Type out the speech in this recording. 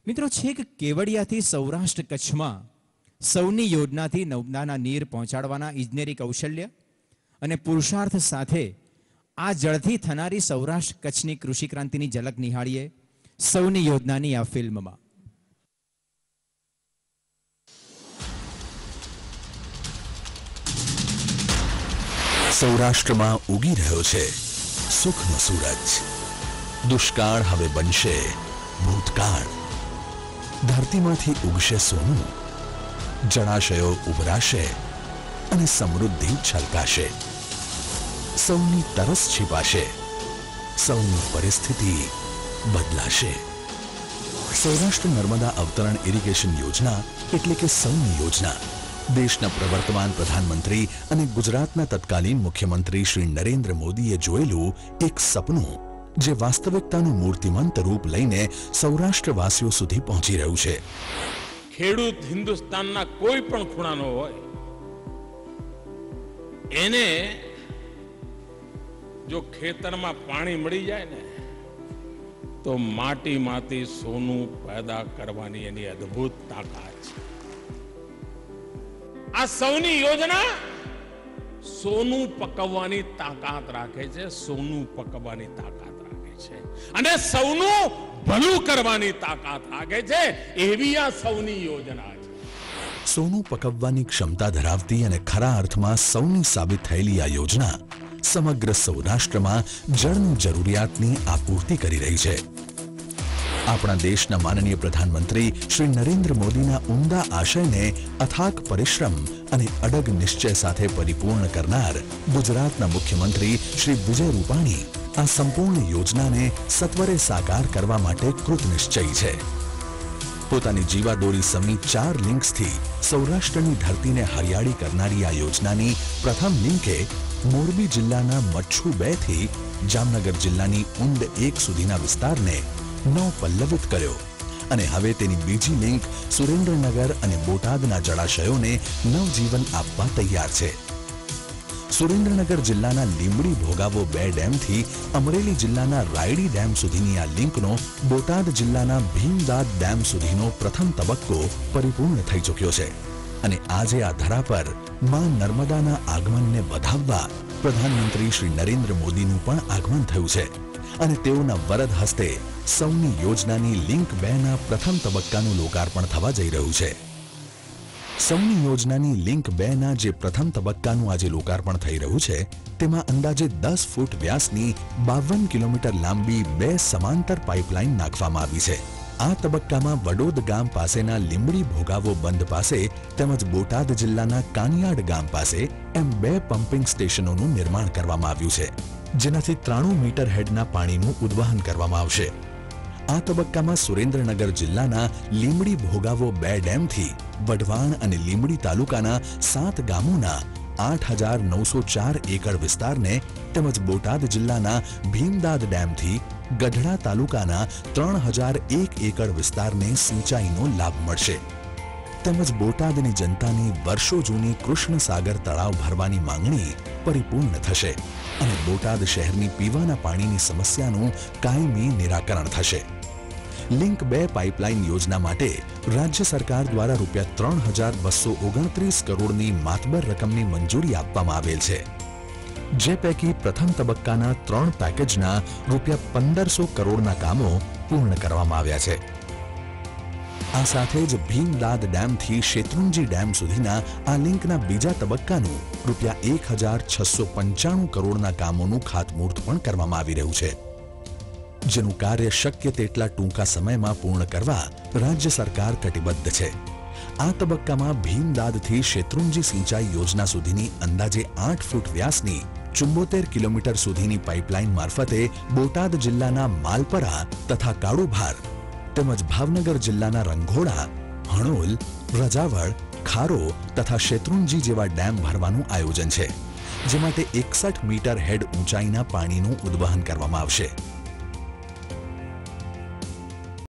મિત્રો, છેક કેવડિયાથી સૌરાષ્ટ્ર કચ્છમાં સૌની યોજનાથી નર્મદાના નીર પહોંચાડવાના ઇજનેરી કૌશલ્ય અને પુરુષાર્થ સાથે આ જળથી થનારી સૌરાષ્ટ્ર કચ્છની કૃષિ ક્રાંતિની ઝલક નિહાળીએ સૌની યોજનાની આ ફિલ્મમાં. સૌરાષ્ટ્રમાં ઉગી રહ્યો છે સુખનો સૂરજ. દુષ્કાળ હવે બનશે ભૂતકાળ. ધરતીમાંથી ઉગશે સોનું, જળાશયો ઉભરાશે અને સમૃદ્ધિ છલકાશે. સૌની તરસ છીપાશે, સૌની પરિસ્થિતિ બદલાશે. સૌરાષ્ટ્ર નર્મદા અવતરણ ઇરિગેશન યોજના એટલે કે સૌની યોજના દેશના પ્રવર્તમાન પ્રધાનમંત્રી અને ગુજરાતના તત્કાલીન મુખ્યમંત્રી શ્રી નરેન્દ્ર મોદીએ જોયેલું એક સપનું, જે વાસ્તવિકતાનું મૂર્તિમંત રૂપ લઈને સૌરાષ્ટ્રવાસીઓ સુધી પહોંચી રહ્યું છે. ખેડૂત હિન્દુસ્તાનના કોઈ પણ ખૂણાનો હોય, એને જો ખેતરમાં પાણી મળી જાય ને તો માટીમાંથી સોનું પેદા કરવાની એની અદ્ભુત તાકાત છે. આ સૌની યોજના સોનું પકવવાની તાકાત રાખે છે, સોનું પકવવાની તાકાત રાખે છે અને સૌનું ભલું કરવાની તાકાત રાખે છે. એવી આ સૌની યોજના છે. સોનું પકવવાની ક્ષમતા ધરાવતી અને ખરા અર્થમાં સૌની સાબિત થયેલી આ યોજના સમગ્ર સૌરાષ્ટ્રમાં જળની જરૂરિયાતની આપૂર્તિ કરી રહી છે. આપણા દેશના માનનીય પ્રધાનમંત્રી શ્રી નરેન્દ્ર મોદીના ઉમદા આશયને અથાક પરિશ્રમ અને અડગ નિશ્ચય સાથે પરિપૂર્ણ કરનાર ગુજરાતના મુખ્યમંત્રી શ્રી વિજય રૂપાણી આ સંપૂર્ણ યોજનાને સત્વરે સાકાર કરવા માટે કૃતનિશ્ચયી છે. પોતાની જીવાદોરી સમી 4 લિંક્સથી સૌરાષ્ટ્રની ધરતીને હરિયાળી કરનારી આ યોજનાની પ્રથમ લિંકે મોરબી જિલ્લાના મચ્છુ 2 થી જામનગર જિલ્લાની ઉંડ 1 સુધીના વિસ્તારને નવપલ્લવિત કર્યો અને હવે તેની બીજી લિંક સુરેન્દ્રનગર અને બોટાદના જળાશયોને નવજીવન આપવા તૈયાર છે. સુરેન્દ્રનગર જિલ્લાના લીંબડી ભોગાવો 2 ડેમથી અમરેલી જિલ્લાના રાયડી ડેમ સુધીની આ લિંકનો બોટાદ જિલ્લાના ભીમદાદ ડેમ સુધીનો પ્રથમ તબક્કો પરિપૂર્ણ થઈ ચૂક્યો છે અને આજે આ ધરા પર માં નર્મદાના આગમનને વધાવવા પ્રધાનમંત્રી શ્રી નરેન્દ્ર મોદીનું પણ આગમન થયું છે અને તેઓના વરદ હસ્તે સૌની યોજનાની લિંક 2ના પ્રથમ તબક્કાનું લોકાર્પણ થવા જઈ રહ્યું છે. સૌની યોજનાની લિંક 2ના જે પ્રથમ તબક્કાનું આજે લોકાર્પણ થઈ રહ્યું છે, તેમાં અંદાજે 10 ફૂટ વ્યાસની 52 કિલોમીટર લાંબી 2 સમાંતર પાઇપલાઇન નાખવામાં આવી છે. આ તબક્કામાં વડોદ ગામ પાસેના લીંબડી ભોગાવો બંધ પાસે તેમજ બોટાદ જિલ્લાના કાનિયાડ ગામ પાસે એમ 2 પમ્પિંગ સ્ટેશનોનું નિર્માણ કરવામાં આવ્યું છે, જેનાથી 93 મીટર હેડના પાણીનું ઉદ્વહન કરવામાં આવશે. આ તબક્કામાં સુરેન્દ્રનગર જિલ્લાના લીંબડી ભોગાવો 2 ડેમથી વઢવાણ અને લીંબડી તાલુકાના 7 ગામોના 8,904 એકર વિસ્તારને તેમજ બોટાદ જિલ્લાના ભીમદાદ ડેમથી ગઢડા તાલુકાના 3,001 એકર વિસ્તારને સિંચાઈનો લાભ મળશે. તેમજ બોટાદની જનતાની વર્ષો જૂની કૃષ્ણ સાગર તળાવ ભરવાની માંગણી પરિપૂર્ણ થશે અને બોટાદ શહેરની પીવાના પાણીની સમસ્યાનું કાયમી નિરાકરણ થશે. લિંક 2 પાઇપલાઇન યોજના માટે રાજ્ય સરકાર દ્વારા ₹3,229 કરોડની માતબર રકમની મંજૂરી આપવામાં આવેલ છે, જે પૈકી પ્રથમ તબક્કાના 3 પેકેજના ₹1,500 કરોડના કામો પૂર્ણ કરવામાં આવ્યા છે. આ સાથે જ ભીમદાદ ડેમથી શેત્રુંજી ડેમ સુધીના આ લિંકના બીજા તબક્કાનું ₹1,695 કરોડના કામોનું ખાતમુહૂર્ત પણ કરવામાં આવી રહ્યું છે, જેનું કાર્ય શક્ય તેટલા ટૂંકા સમયમાં પૂર્ણ કરવા રાજ્ય સરકાર કટિબદ્ધ છે. આ તબક્કામાં ભીમદાદથી શેત્રુંજી સિંચાઈ યોજના સુધીની અંદાજે 8 ફૂટ વ્યાસની 74 કિલોમીટર સુધીની પાઇપલાઇન મારફતે બોટાદ જિલ્લાના માલપરા તથા કાળુભાર તેમજ ભાવનગર જિલ્લાના રંઘોડા, હણોલ, રજાવળ, ખારો તથા શેત્રુંજી જેવા ડેમ ભરવાનું આયોજન છે, જે માટે 61 મીટર હેડ ઊંચાઈના પાણીનું ઉદ્વહન કરવામાં આવશે.